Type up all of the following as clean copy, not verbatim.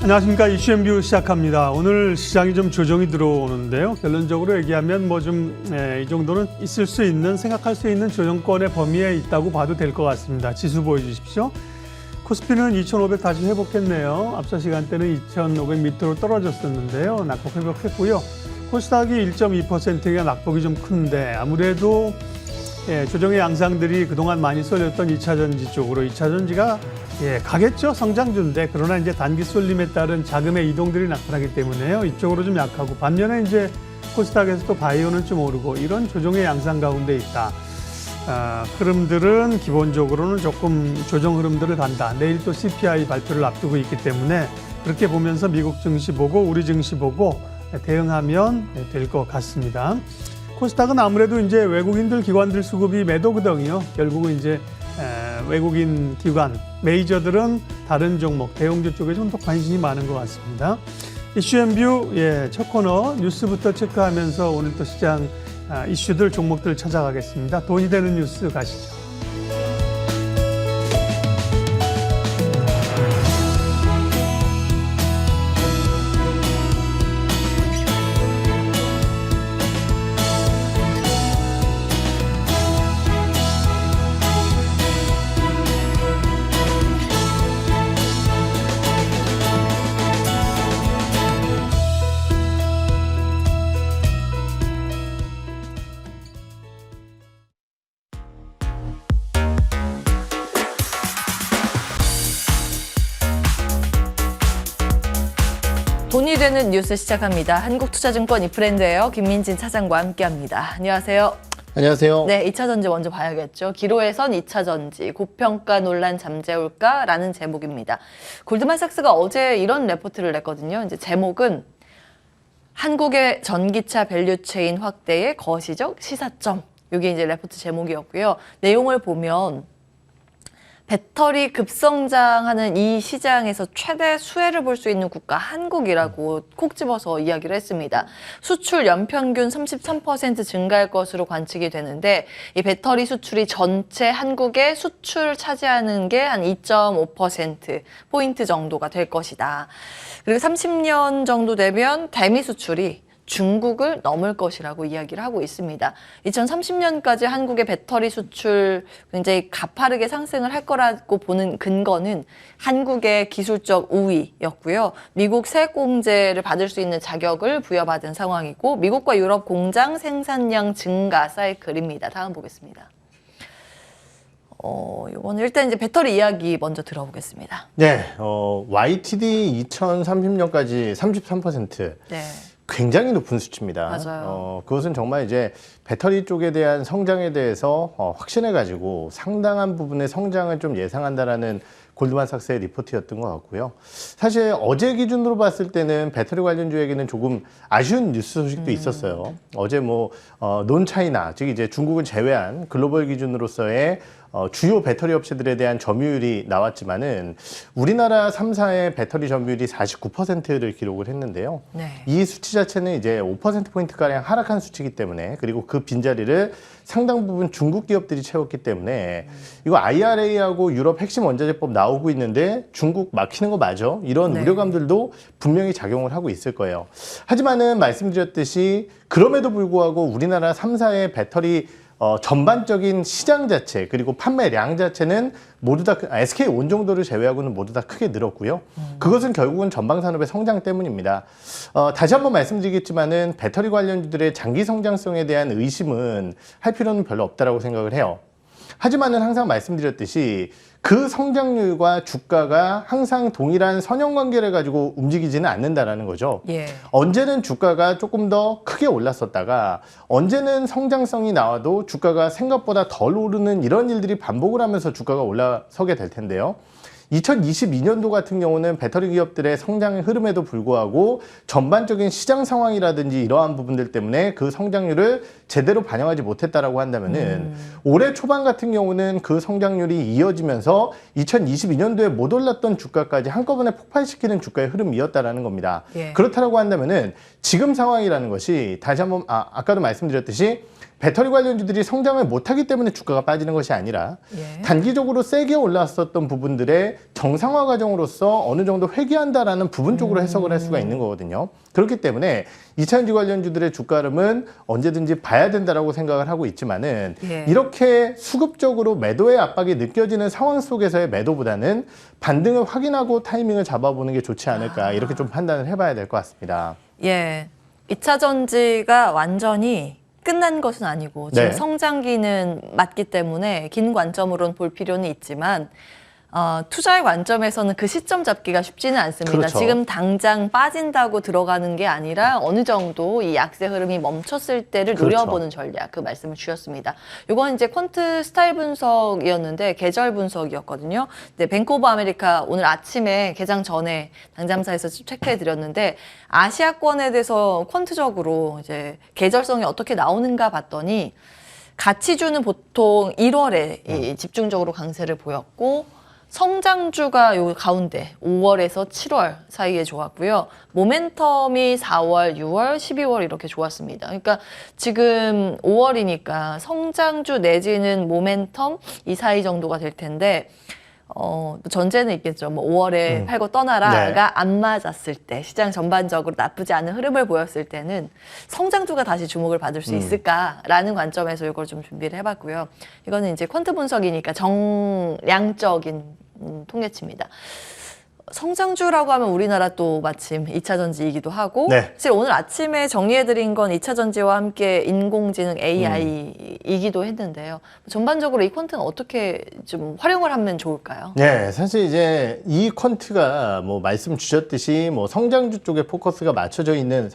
안녕하십니까. 이슈앤뷰 시작합니다. 오늘 시장이 좀 조정이 들어오는데요. 결론적으로 얘기하면 뭐 좀 이 정도는 있을 수 있는, 생각할 수 있는 조정권의 범위에 있다고 봐도 될 것 같습니다. 지수 보여주십시오. 코스피는 2,500 다시 회복했네요. 앞서 시간대는 2,500 밑으로 떨어졌었는데요. 낙폭 회복했고요. 코스닥이 1.2%가 낙폭이 좀 큰데 아무래도 조정의 양상들이 그동안 많이 쏠렸던 2차전지 쪽으로 2차전지가 가겠죠. 성장주인데 그러나 이제 단기 쏠림에 따른 자금의 이동들이 나타나기 때문에요. 이쪽으로 좀 약하고 반면에 이제 코스닥에서 또 바이오는 좀 오르고 이런 조정의 양상 가운데 있다. 흐름들은 기본적으로는 조금 조정 흐름들을 간다. 내일 또 CPI 발표를 앞두고 있기 때문에 그렇게 보면서 미국 증시 보고 우리 증시 보고 대응하면 될 것 같습니다. 코스닥은 아무래도 이제 외국인들 기관들 수급이 매도거든요. 결국은 이제 외국인 기관, 메이저들은 다른 종목, 대형주 쪽에 좀 더 관심이 많은 것 같습니다. 이슈앤뷰 첫 코너 뉴스부터 체크하면서 오늘 또 시장 이슈들, 종목들 찾아가겠습니다. 돈이 되는 뉴스 가시죠. 돈이 되는 뉴스 시작합니다. 한국투자증권 이프랜드예요. 김민진 차장과 함께합니다. 안녕하세요. 안녕하세요. 네, 2차전지 먼저 봐야겠죠. 기로에선 2차전지, 고평가 논란 잠재울까라는 제목입니다. 골드만삭스가 어제 이런 레포트를 냈거든요. 이제 제목은 한국의 전기차 밸류체인 확대의 거시적 시사점. 이게 이제 레포트 제목이었고요. 내용을 보면 배터리 급성장하는 이 시장에서 최대 수혜를 볼 수 있는 국가 한국이라고 콕 집어서 이야기를 했습니다. 수출 연평균 33% 증가할 것으로 관측이 되는데 이 배터리 수출이 전체 한국의 수출 차지하는 게 한 2.5%포인트 정도가 될 것이다. 그리고 30년 정도 되면 대미 수출이 중국을 넘을 것이라고 이야기를 하고 있습니다. 2030년까지 한국의 배터리 수출 굉장히 가파르게 상승을 할 거라고 보는 근거는 한국의 기술적 우위였고요. 미국 세액공제를 받을 수 있는 자격을 부여받은 상황이고 미국과 유럽 공장 생산량 증가 사이클입니다. 다음 보겠습니다. 이거는 일단 이제 배터리 이야기 먼저 들어보겠습니다. 네, YTD 2030년까지 33%. 네. 굉장히 높은 수치입니다. 맞아요. 그것은 정말 이제 배터리 쪽에 대한 성장에 대해서 확신해가지고 상당한 부분의 성장을 좀 예상한다라는 골드만삭스의 리포트였던 것 같고요. 사실 어제 기준으로 봤을 때는 배터리 관련주에게는 조금 아쉬운 뉴스 소식도 있었어요. 어제 논 차이나, 즉 이제 중국을 제외한 글로벌 기준으로서의 주요 배터리 업체들에 대한 점유율이 나왔지만은 우리나라 3사의 배터리 점유율이 49%를 기록을 했는데요. 네. 이 수치 자체는 이제 5%포인트가량 하락한 수치이기 때문에 그리고 그 빈자리를 상당 부분 중국 기업들이 채웠기 때문에 이거 IRA하고 유럽 핵심 원자재법 나오고 있는데 중국 막히는 거 맞아? 이런 네. 우려감들도 분명히 작용을 하고 있을 거예요. 하지만은 말씀드렸듯이 그럼에도 불구하고 우리나라 3사의 배터리 전반적인 시장 자체 그리고 판매량 자체는 모두 다 SK 온정도를 제외하고는 모두 다 크게 늘었고요. 그것은 결국은 전방산업의 성장 때문입니다. 다시 한번 말씀드리겠지만은 배터리 관련주들의 장기 성장성에 대한 의심은 할 필요는 별로 없다라고 생각을 해요. 하지만은 항상 말씀드렸듯이 그 성장률과 주가가 항상 동일한 선형관계를 가지고 움직이지는 않는다라는 거죠. 예. 언제는 주가가 조금 더 크게 올랐었다가 언제는 성장성이 나와도 주가가 생각보다 덜 오르는 이런 일들이 반복을 하면서 주가가 올라서게 될 텐데요. 2022년도 같은 경우는 배터리 기업들의 성장의 흐름에도 불구하고 전반적인 시장 상황이라든지 이러한 부분들 때문에 그 성장률을 제대로 반영하지 못했다라고 한다면은 올해 초반 같은 경우는 그 성장률이 이어지면서 2022년도에 못 올랐던 주가까지 한꺼번에 폭발시키는 주가의 흐름이었다라는 겁니다. 예. 그렇다라고 한다면은 지금 상황이라는 것이 다시 한번 아까도 말씀드렸듯이 배터리 관련주들이 성장을 못하기 때문에 주가가 빠지는 것이 아니라 예. 단기적으로 세게 올랐었던 부분들의 정상화 과정으로서 어느 정도 회귀한다라는 부분 쪽으로 해석을 할 수가 있는 거거든요. 그렇기 때문에 2차전지 관련주들의 주가 흐름은 언제든지 봐야 된다라고 생각을 하고 있지만은 예. 이렇게 수급적으로 매도의 압박이 느껴지는 상황 속에서의 매도보다는 반등을 확인하고 타이밍을 잡아보는 게 좋지 않을까 이렇게 좀 판단을 해봐야 될 것 같습니다. 예. 2차 전지가 완전히 끝난 것은 아니고 지금 네. 성장기는 맞기 때문에 긴 관점으로는 볼 필요는 있지만 투자의 관점에서는 그 시점 잡기가 쉽지는 않습니다. 그렇죠. 지금 당장 빠진다고 들어가는 게 아니라 어느 정도 이 약세 흐름이 멈췄을 때를 그렇죠. 노려보는 전략, 그 말씀을 주셨습니다. 이건 이제 퀀트 스타일 분석이었는데 계절 분석이었거든요. 네, 뱅크 오브 아메리카 오늘 아침에 개장 전에 당잠사에서 체크해 드렸는데 아시아권에 대해서 퀀트적으로 이제 계절성이 어떻게 나오는가 봤더니 가치주는 보통 1월에 집중적으로 강세를 보였고 성장주가 요 가운데 5월에서 7월 사이에 좋았고요. 모멘텀이 4월, 6월, 12월 이렇게 좋았습니다. 그러니까 지금 5월이니까 성장주 내지는 모멘텀 이 사이 정도가 될 텐데 전제는 있겠죠. 뭐 5월에 팔고 떠나라가 네. 안 맞았을 때 시장 전반적으로 나쁘지 않은 흐름을 보였을 때는 성장주가 다시 주목을 받을 수 있을까라는 관점에서 이걸 좀 준비를 해봤고요. 이거는 이제 퀀트 분석이니까 정량적인 통계치입니다. 성장주라고 하면 우리나라 또 마침 2차 전지이기도 하고 네. 사실 오늘 아침에 정리해드린 건 2차 전지와 함께 인공지능 AI이기도 했는데요. 전반적으로 이 퀀트는 어떻게 좀 활용을 하면 좋을까요? 네, 사실 이제 이 퀀트가 뭐 말씀 주셨듯이 뭐 성장주 쪽에 포커스가 맞춰져 있는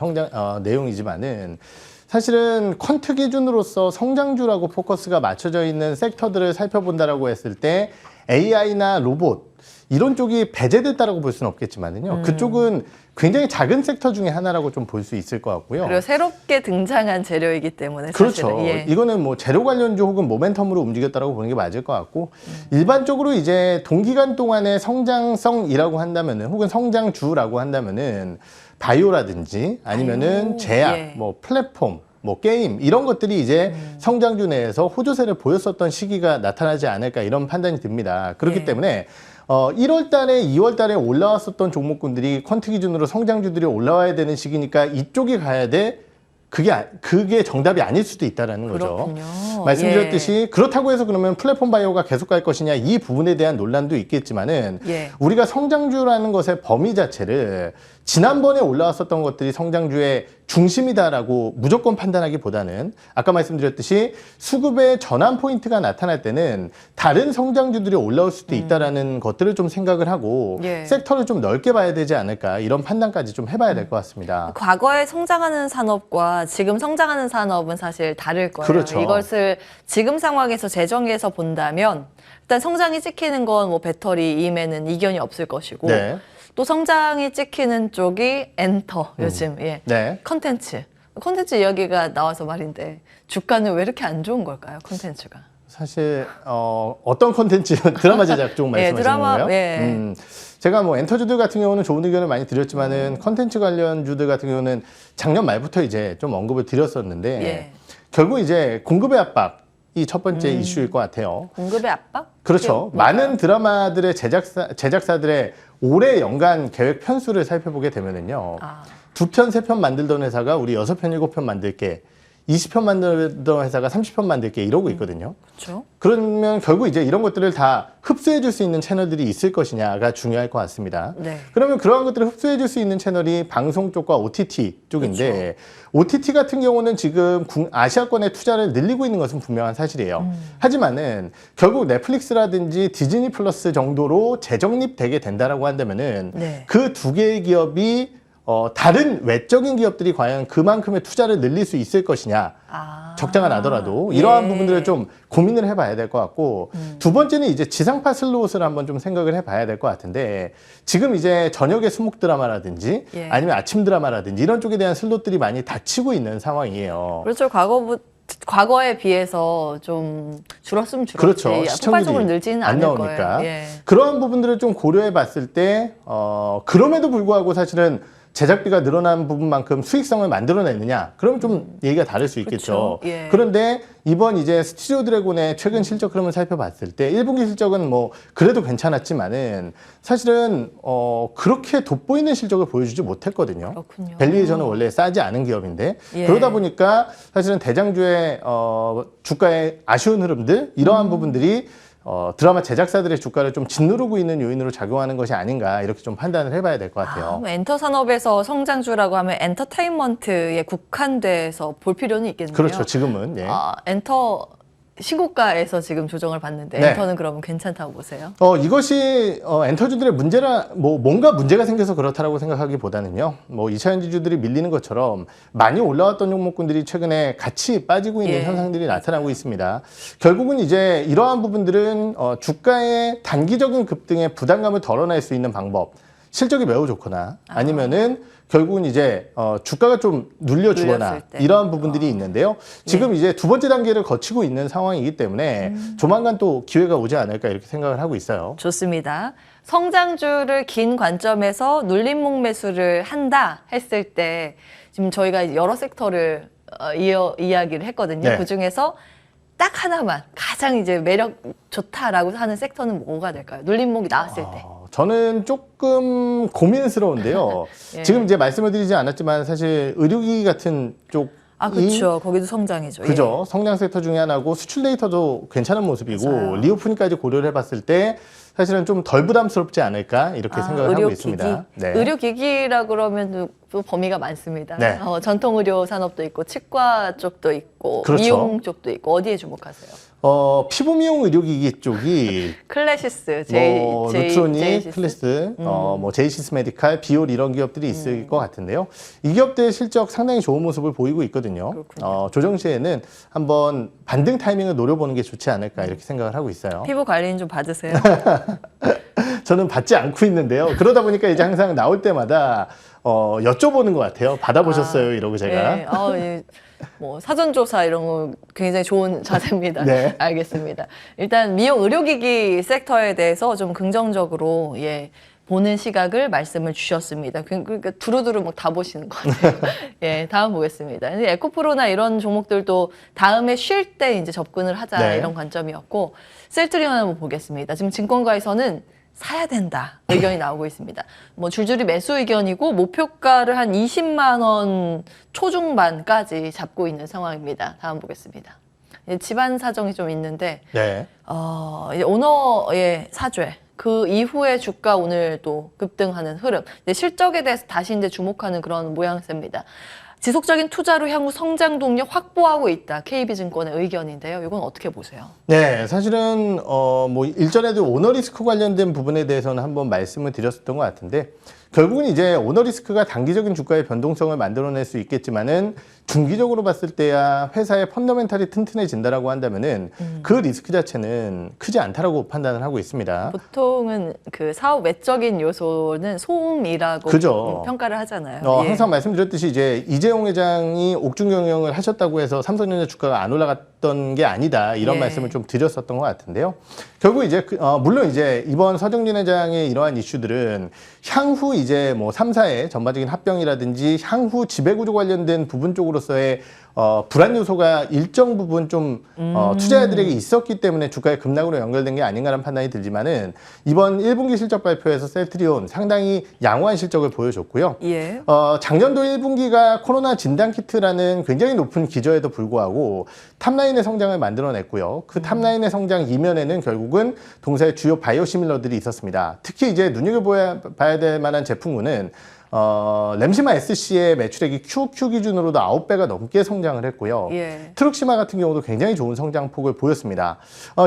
내용이지만은 사실은 퀀트 기준으로서 성장주라고 포커스가 맞춰져 있는 섹터들을 살펴본다라고 했을 때 AI나 로봇 이런 쪽이 배제됐다라고 볼 수는 없겠지만은요. 그쪽은 굉장히 작은 섹터 중에 하나라고 좀 볼 수 있을 것 같고요. 그리고 새롭게 등장한 재료이기 때문에 그렇죠. 사실은, 예. 이거는 뭐 재료 관련주 혹은 모멘텀으로 움직였다라고 보는 게 맞을 것 같고 일반적으로 이제 동기간 동안의 성장성이라고 한다면은 혹은 성장주라고 한다면은 바이오라든지 아니면은 바이오, 제약, 예. 뭐 플랫폼, 뭐 게임 이런 것들이 이제 성장주 내에서 호조세를 보였었던 시기가 나타나지 않을까 이런 판단이 듭니다. 그렇기 예. 때문에 1월 달에 2월 달에 올라왔었던 종목군들이 퀀트 기준으로 성장주들이 올라와야 되는 시기니까 이쪽이 가야 돼. 그게 정답이 아닐 수도 있다라는 거죠. 그렇군요. 말씀드렸듯이 그렇다고 해서 그러면 플랫폼 바이오가 계속 갈 것이냐 이 부분에 대한 논란도 있겠지만은 예. 우리가 성장주라는 것의 범위 자체를 지난번에 올라왔었던 것들이 성장주의 중심이다라고 무조건 판단하기보다는 아까 말씀드렸듯이 수급의 전환 포인트가 나타날 때는 다른 성장주들이 올라올 수도 있다라는 것들을 좀 생각을 하고 예. 섹터를 좀 넓게 봐야 되지 않을까 이런 판단까지 좀 해봐야 될 것 같습니다. 과거에 성장하는 산업과 지금 성장하는 산업은 사실 다를 거예요. 그렇죠. 이것을 지금 상황에서 재정의해서 본다면 일단 성장이 찍히는 건 뭐 배터리, 임에는 이견이 없을 것이고 네. 또 성장이 찍히는 쪽이 엔터 요즘 예. 네. 컨텐츠 이야기가 나와서 말인데 주가는 왜 이렇게 안 좋은 걸까요? 컨텐츠가. 사실 어떤 콘텐츠 드라마 제작 쪽 말씀하시는 드라마, 거예요? 예. 제가 뭐 엔터주들 같은 경우는 좋은 의견을 많이 드렸지만은 컨텐츠 관련주들 같은 경우는 작년 말부터 이제 좀 언급을 드렸었는데 예. 결국 이제 공급의 압박이 첫 번째 이슈일 것 같아요. 공급의 압박? 그렇죠. 그게 많은 드라마들의 제작사들의 올해 연간 계획 편수를 살펴보게 되면은요. 아. 2편, 3편 만들던 회사가 우리 6편, 7편 만들게 20편 만들던 회사가 30편 만들게 이러고 있거든요. 그렇죠. 그러면 결국 이제 이런 것들을 다 흡수해 줄 수 있는 채널들이 있을 것이냐가 중요할 것 같습니다. 네. 그러면 그러한 것들을 흡수해 줄 수 있는 채널이 방송 쪽과 OTT 쪽인데 OTT 같은 경우는 지금 아시아권에 투자를 늘리고 있는 것은 분명한 사실이에요. 하지만은 결국 넷플릭스라든지 디즈니 플러스 정도로 재정립되게 된다라고 한다면은 네. 그 두 개의 기업이 다른 외적인 기업들이 과연 그만큼의 투자를 늘릴 수 있을 것이냐. 아. 적자가 나더라도 이러한 예. 부분들을 좀 고민을 해봐야 될 것 같고 두 번째는 이제 지상파 슬롯을 한번 좀 생각을 해봐야 될 것 같은데 지금 이제 저녁에 수목 드라마라든지 예. 아니면 아침 드라마라든지 이런 쪽에 대한 슬롯들이 많이 닫히고 있는 상황이에요. 그렇죠. 과거에 비해서 좀 줄었으면 줄었지. 그렇죠. 폭발적으로 시청률이 늘지는 안 않을 나오니까 거예요. 예. 그러한 부분들을 좀 고려해 봤을 때 그럼에도 불구하고 사실은 제작비가 늘어난 부분만큼 수익성을 만들어내느냐? 그럼 좀 얘기가 다를 수 있겠죠. 그렇죠. 예. 그런데 이번 이제 스튜디오 드래곤의 최근 실적 흐름을 살펴봤을 때 1분기 실적은 뭐 그래도 괜찮았지만은 사실은 그렇게 돋보이는 실적을 보여주지 못했거든요. 그렇군요. 밸류에이션은 원래 싸지 않은 기업인데 예. 그러다 보니까 사실은 대장주의 주가의 아쉬운 흐름들 이러한 부분들이 드라마 제작사들의 주가를 좀 짓누르고 있는 요인으로 작용하는 것이 아닌가 이렇게 좀 판단을 해봐야 될 것 같아요. 엔터 산업에서 성장주라고 하면 엔터테인먼트에 국한돼서 볼 필요는 있겠네요. 그렇죠. 지금은. 예. 엔터 신고가에서 지금 조정을 받는데 네. 엔터는 그러면 괜찮다고 보세요? 이것이 엔터주들의 문제라 뭔가 문제가 생겨서 그렇다라고 생각하기보다는요. 뭐 2차 전지주들이 밀리는 것처럼 많이 올라왔던 종목군들이 최근에 같이 빠지고 있는 예. 현상들이 나타나고 있습니다. 결국은 이제 이러한 부분들은 주가의 단기적인 급등에 부담감을 덜어낼 수 있는 방법. 실적이 매우 좋거나 아니면은 결국은 이제 주가가 좀 눌려주거나 눌렸을 때. 이러한 부분들이 있는데요. 지금 이제 두 번째 단계를 거치고 있는 상황이기 때문에 조만간 또 기회가 오지 않을까 이렇게 생각을 하고 있어요. 좋습니다. 성장주를 긴 관점에서 눌림목 매수를 한다 했을 때 지금 저희가 여러 섹터를 이야기를 했거든요. 네. 그중에서 딱 하나만 가장 이제 매력 좋다라고 하는 섹터는 뭐가 될까요? 눌림목이 나왔을 때. 저는 조금 고민스러운데요. 예. 지금 이제 말씀을 드리지 않았지만 사실 의료기기 같은 쪽이 그렇죠. 거기도 성장이죠. 그죠. 성장 섹터 중에 하나고 수출 데이터도 괜찮은 모습이고 맞아요. 리오프닝까지 고려를 해봤을 때 사실은 좀 덜 부담스럽지 않을까 이렇게 생각을 하고 있습니다. 네. 의료기기라 그러면 또 범위가 많습니다. 네. 전통의료 산업도 있고 치과 쪽도 있고 그렇죠. 미용 쪽도 있고 어디에 주목하세요? 피부 미용 의료기기 쪽이 클래시스, 루트로닉, 제이시스? 클래스, 뭐 제이시스 메디칼, 비올 이런 기업들이 있을 것 같은데요. 이 기업들 실적 상당히 좋은 모습을 보이고 있거든요. 그렇군요. 조정 시에는 한번 반등 타이밍을 노려보는 게 좋지 않을까 이렇게 생각을 하고 있어요. 피부 관리는 좀 받으세요? 저는 받지 않고 있는데요. 그러다 보니까 이제 항상 나올 때마다 여쭤보는 것 같아요. 받아보셨어요? 이러고 제가. 네. 예. 뭐 사전조사 이런 거 굉장히 좋은 자세입니다. 네. 알겠습니다. 일단 미용 의료기기 섹터에 대해서 좀 긍정적으로 보는 시각을 말씀을 주셨습니다. 그러니까 두루두루 막 다 보시는 것 같아요. 다음 보겠습니다. 에코프로나 이런 종목들도 다음에 쉴 때 이제 접근을 하자 네. 이런 관점이었고 셀트리온 한번 보겠습니다. 지금 증권가에서는 사야 된다 의견이 나오고 있습니다. 뭐 줄줄이 매수 의견이고 목표가를 한 20만 원 초중반까지 잡고 있는 상황입니다. 다음 보겠습니다. 집안 사정이 좀 있는데 네. 이제 오너의 사죄 그 이후에 주가 오늘 또 급등하는 흐름 실적에 대해서 다시 이제 주목하는 그런 모양새입니다. 지속적인 투자로 향후 성장 동력 확보하고 있다. KB증권의 의견인데요. 이건 어떻게 보세요? 네, 사실은 뭐 일전에도 오너 리스크 관련된 부분에 대해서는 한번 말씀을 드렸었던 것 같은데 결국은 이제 오너 리스크가 단기적인 주가의 변동성을 만들어낼 수 있겠지만은 중기적으로 봤을 때야 회사의 펀더멘탈이 튼튼해진다라고 한다면은 그 리스크 자체는 크지 않다라고 판단을 하고 있습니다. 보통은 그 사업 외적인 요소는 소음이라고 그죠. 평가를 하잖아요. 항상 말씀드렸듯이 이제 이재용 회장이 옥중 경영을 하셨다고 해서 삼성전자 주가가 안 올라갔던 게 아니다 이런 말씀을 좀 드렸었던 것 같은데요. 결국 이제 물론 이제 이번 서정진 회장의 이러한 이슈들은 향후 이제 뭐 3사의 전반적인 합병이라든지 향후 지배구조 관련된 부분 쪽으로서의 불안 요소가 일정 부분 좀 투자자들에게 있었기 때문에 주가의 급락으로 연결된 게 아닌가라는 판단이 들지만은 이번 1분기 실적 발표에서 셀트리온 상당히 양호한 실적을 보여줬고요. 예. 작년도 1분기가 코로나 진단키트라는 굉장히 높은 기저에도 불구하고 탑라인의 성장을 만들어냈고요. 그 탑라인의 성장 이면에는 결국은 동사의 주요 바이오시밀러들이 있었습니다. 특히 이제 눈여겨봐야 될 만한 제품군은 램시마 SC의 매출액이 QQ 기준으로도 9배가 넘게 성장을 했고요. 예. 트룩시마 같은 경우도 굉장히 좋은 성장폭을 보였습니다.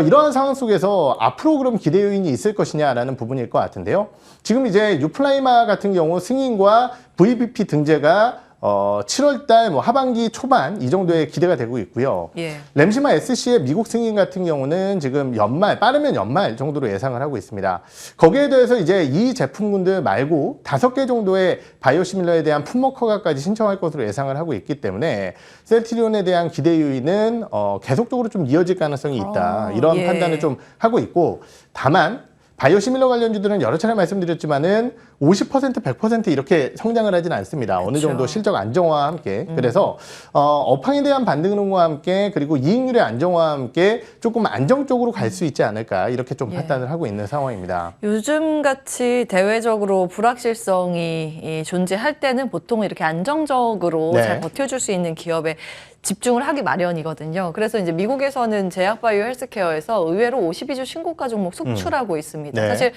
이러한 상황 속에서 앞으로 그럼 기대 요인이 있을 것이냐라는 부분일 것 같은데요. 지금 이제 유플라이마 같은 경우 승인과 VBP 등재가 7월달 뭐 하반기 초반 이 정도의 기대가 되고 있고요. 예. 램시마 SC의 미국 승인 같은 경우는 지금 연말, 빠르면 연말 정도로 예상을 하고 있습니다. 거기에 대해서 이제 이 제품군들 말고 5개 정도의 바이오시밀러에 대한 품목 허가까지 신청할 것으로 예상을 하고 있기 때문에 셀트리온에 대한 기대 요인은 계속적으로 좀 이어질 가능성이 있다. 이런 예. 판단을 좀 하고 있고 다만 바이오 시밀러 관련주들은 여러 차례 말씀드렸지만은 50%, 100% 이렇게 성장을 하진 않습니다. 어느 그렇죠. 정도 실적 안정화와 함께. 그래서 업황에 대한 반등과 함께 그리고 이익률의 안정화와 함께 조금 안정적으로 갈 수 있지 않을까 이렇게 좀 예. 판단을 하고 있는 상황입니다. 요즘 같이 대외적으로 불확실성이 존재할 때는 보통 이렇게 안정적으로 네. 잘 버텨줄 수 있는 기업에 집중을 하기 마련이거든요. 그래서 이제 미국에서는 제약바이오 헬스케어에서 의외로 52주 신고가 종목 속출하고 있습니다. 네. 사실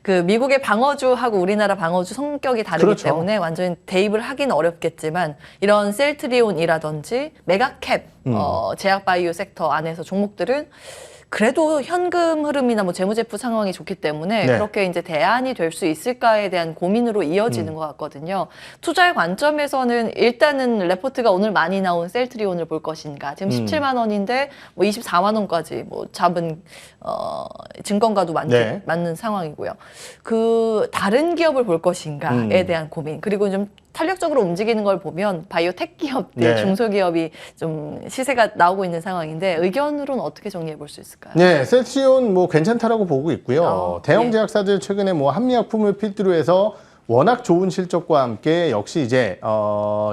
그 미국의 방어주하고 우리나라 방어주 성격이 다르기 그렇죠. 때문에 완전히 대입을 하긴 어렵겠지만 이런 셀트리온이라든지 메가캡 제약바이오 섹터 안에서 종목들은 그래도 현금 흐름이나 뭐 재무제표 상황이 좋기 때문에 네. 그렇게 이제 대안이 될 수 있을까에 대한 고민으로 이어지는 것 같거든요. 투자의 관점에서는 일단은 레포트가 오늘 많이 나온 셀트리온을 볼 것인가. 지금 17만 원인데 뭐 24만 원까지 뭐 잡은 증권가도 네. 맞는 상황이고요. 그 다른 기업을 볼 것인가에 대한 고민. 그리고 좀 탄력적으로 움직이는 걸 보면 바이오텍 기업들, 네. 중소기업이 좀 시세가 나오고 있는 상황인데 의견으로는 어떻게 정리해 볼 수 있을까요? 네, 셀트리온 뭐 괜찮다라고 보고 있고요. 대형 예. 제약사들 최근에 뭐 한미약품을 필두로 해서 워낙 좋은 실적과 함께 역시 이제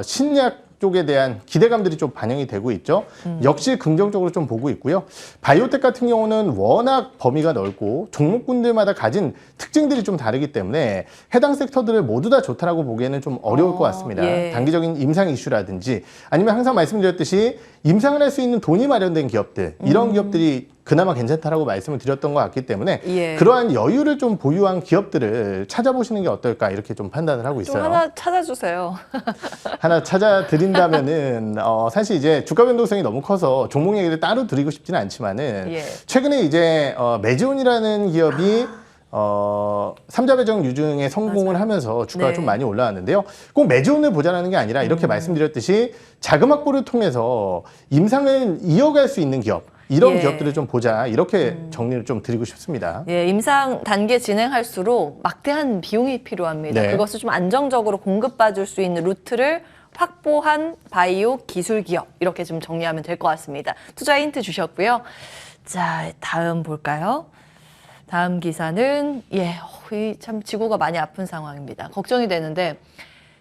신약 쪽에 대한 기대감들이 좀 반영이 되고 있죠. 역시 긍정적으로 좀 보고 있고요. 바이오텍 같은 경우는 워낙 범위가 넓고 종목군들마다 가진 특징들이 좀 다르기 때문에 해당 섹터들을 모두 다 좋다라고 보기에는 좀 어려울 것 같습니다. 예. 단기적인 임상 이슈라든지 아니면 항상 말씀드렸듯이 임상을 할 수 있는 돈이 마련된 기업들 이런 기업들이 그나마 괜찮다라고 말씀을 드렸던 것 같기 때문에 예. 그러한 여유를 좀 보유한 기업들을 찾아보시는 게 어떨까 이렇게 좀 판단을 하고 좀 있어요. 하나 찾아주세요. 하나 찾아드린다면은 사실 이제 주가 변동성이 너무 커서 종목 얘기를 따로 드리고 싶지는 않지만은 예. 최근에 이제 메지온이라는 기업이 삼자 배정 유증에 성공을 하면서 주가가 네. 좀 많이 올라왔는데요. 꼭 메지온을 보자라는 게 아니라 이렇게 말씀드렸듯이 자금 확보를 통해서 임상을 이어갈 수 있는 기업 이런 예. 기업들을 좀 보자 이렇게 정리를 좀 드리고 싶습니다. 예, 임상 단계 진행할수록 막대한 비용이 필요합니다. 네. 그것을 좀 안정적으로 공급받을 수 있는 루트를 확보한 바이오 기술 기업 이렇게 좀 정리하면 될 것 같습니다. 투자 힌트 주셨고요. 자, 다음 볼까요? 다음 기사는 참 지구가 많이 아픈 상황입니다. 걱정이 되는데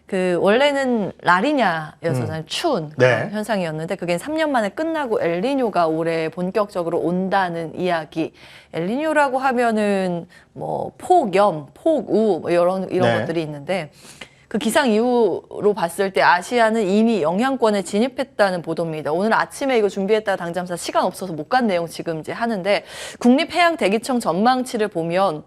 그 원래는 라니냐였었잖아요. 추운 네. 현상이었는데 그게 3년 만에 끝나고 엘니뇨가 올해 본격적으로 온다는 이야기. 엘니뇨라고 하면은 뭐 폭염, 폭우 뭐 이런 네. 것들이 있는데 그 기상 이후로 봤을 때 아시아는 이미 영향권에 진입했다는 보도입니다. 오늘 아침에 이거 준비했다가 당장사 시간 없어서 못 간 내용 지금 이제 하는데 국립해양대기청 전망치를 보면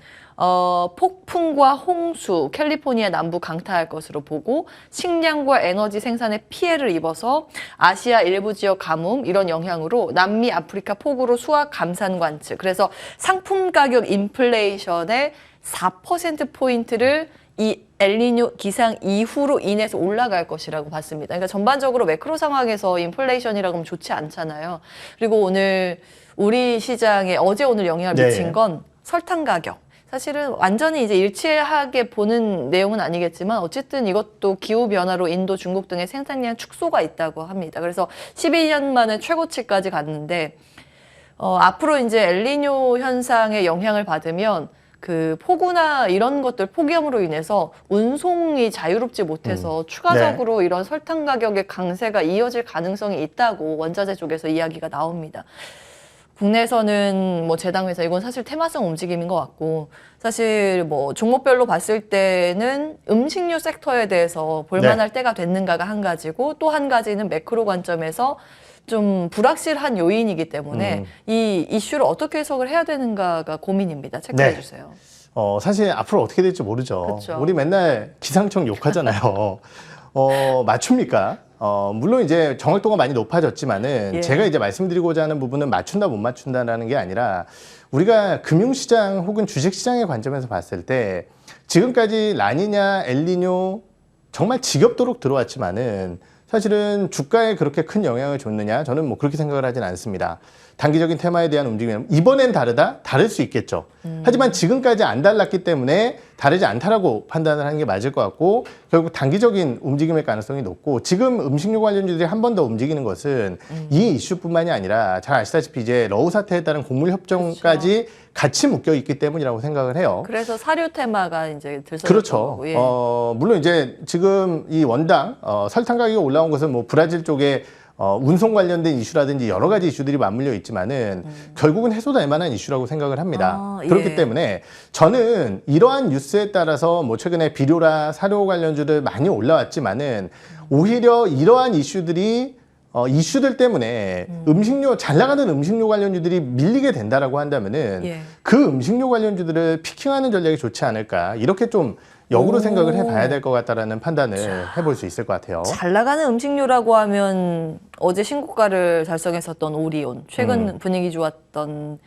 폭풍과 홍수, 캘리포니아 남부 강타할 것으로 보고 식량과 에너지 생산에 피해를 입어서 아시아 일부 지역 가뭄 이런 영향으로 남미 아프리카 폭우로 수확 감산 관측. 그래서 상품 가격 인플레이션의 4%포인트를 이 엘니뇨 기상 이후로 인해서 올라갈 것이라고 봤습니다. 그러니까 전반적으로 매크로 상황에서 인플레이션이라고 하면 좋지 않잖아요. 그리고 오늘 우리 시장에 어제 오늘 영향을 네. 미친 건 설탕 가격. 사실은 완전히 이제 일치하게 보는 내용은 아니겠지만 어쨌든 이것도 기후 변화로 인도, 중국 등의 생산량 축소가 있다고 합니다. 그래서 12년 만에 최고치까지 갔는데 앞으로 이제 엘니뇨 현상의 영향을 받으면 그 폭우나 이런 것들 폭염으로 인해서 운송이 자유롭지 못해서 추가적으로 이런 설탕 가격의 강세가 이어질 가능성이 있다고 원자재 쪽에서 이야기가 나옵니다. 국내에서는 뭐 제당 회사 이건 사실 테마성 움직임인 것 같고 사실 뭐 종목별로 봤을 때는 음식료 섹터에 대해서 볼만할 때가 됐는가가 한 가지고 또 한 가지는 매크로 관점에서 좀 불확실한 요인이기 때문에 이 이슈를 어떻게 해석을 해야 되는가가 고민입니다. 체크해 네. 주세요. 사실 앞으로 어떻게 될지 모르죠. 그쵸. 우리 맨날 기상청 욕하잖아요. 맞춥니까? 물론 이제 정확도가 많이 높아졌지만은 예. 제가 이제 말씀드리고자 하는 부분은 맞춘다 못 맞춘다라는 게 아니라 우리가 금융시장 혹은 주식시장의 관점에서 봤을 때 지금까지 라니냐, 엘니뇨 정말 지겹도록 들어왔지만은 사실은 주가에 그렇게 큰 영향을 줬느냐? 저는 뭐 그렇게 생각을 하진 않습니다. 단기적인 테마에 대한 움직임 이번엔 다르다? 다를 수 있겠죠. 하지만 지금까지 안 달랐기 때문에 다르지 않다라고 판단을 하는 게 맞을 것 같고 결국 단기적인 움직임의 가능성이 높고 지금 음식료 관련주들이 한 번 더 움직이는 것은 이 이슈뿐만이 아니라 잘 아시다시피 이제 러우 사태에 따른 곡물 협정까지 같이 묶여 있기 때문이라고 생각을 해요. 그래서 사료 테마가 이제 들썩였던 그렇죠. 거고, 예. 물론 이제 지금 이 원당 설탕 가격이 올라온 것은 뭐 브라질 쪽에 운송 관련된 이슈라든지 여러 가지 이슈들이 맞물려 있지만은 결국은 해소될 만한 이슈라고 생각을 합니다. 아, 예. 그렇기 때문에 저는 이러한 뉴스에 따라서 뭐 최근에 비료라 사료 관련주들 많이 올라왔지만은 오히려 이러한 이슈들이 이슈들 때문에 음식료 잘 나가는 음식료 관련주들이 밀리게 된다라고 한다면은 예. 그 음식료 관련주들을 피킹하는 전략이 좋지 않을까 이렇게 좀 역으로 생각을 해봐야 될 것 같다라는 판단을 해볼 수 있을 것 같아요. 잘 나가는 음식료라고 하면 어제 신고가를 달성했었던 오리온, 최근 분위기 좋았던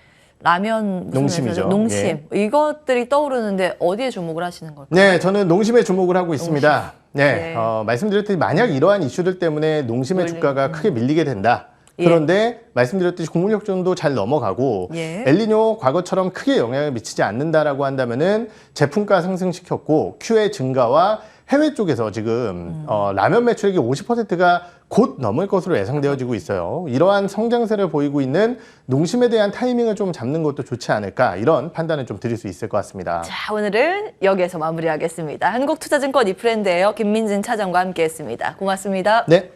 라면 무슨 농심이죠. 회사죠? 농심 이것들이 떠오르는데 어디에 주목을 하시는 걸까요? 네, 저는 농심에 주목을 하고 있습니다. 네, 네. 말씀드렸듯이 만약 이러한 이슈들 때문에 농심의 주가가 크게 밀리게 된다. 그런데 말씀드렸듯이 곡물 협정도 잘 넘어가고 예. 엘니뇨 과거처럼 크게 영향을 미치지 않는다라고 한다면은 제품가 상승시켰고 QA 증가와 해외 쪽에서 지금 라면 매출액이 50%가 곧 넘을 것으로 예상되어지고 있어요. 이러한 성장세를 보이고 있는 농심에 대한 타이밍을 좀 잡는 것도 좋지 않을까 이런 판단을 좀 드릴 수 있을 것 같습니다. 자, 오늘은 여기에서 마무리하겠습니다. 한국투자증권 이프렌드예요. 김민진 차장과 함께했습니다. 고맙습니다. 네.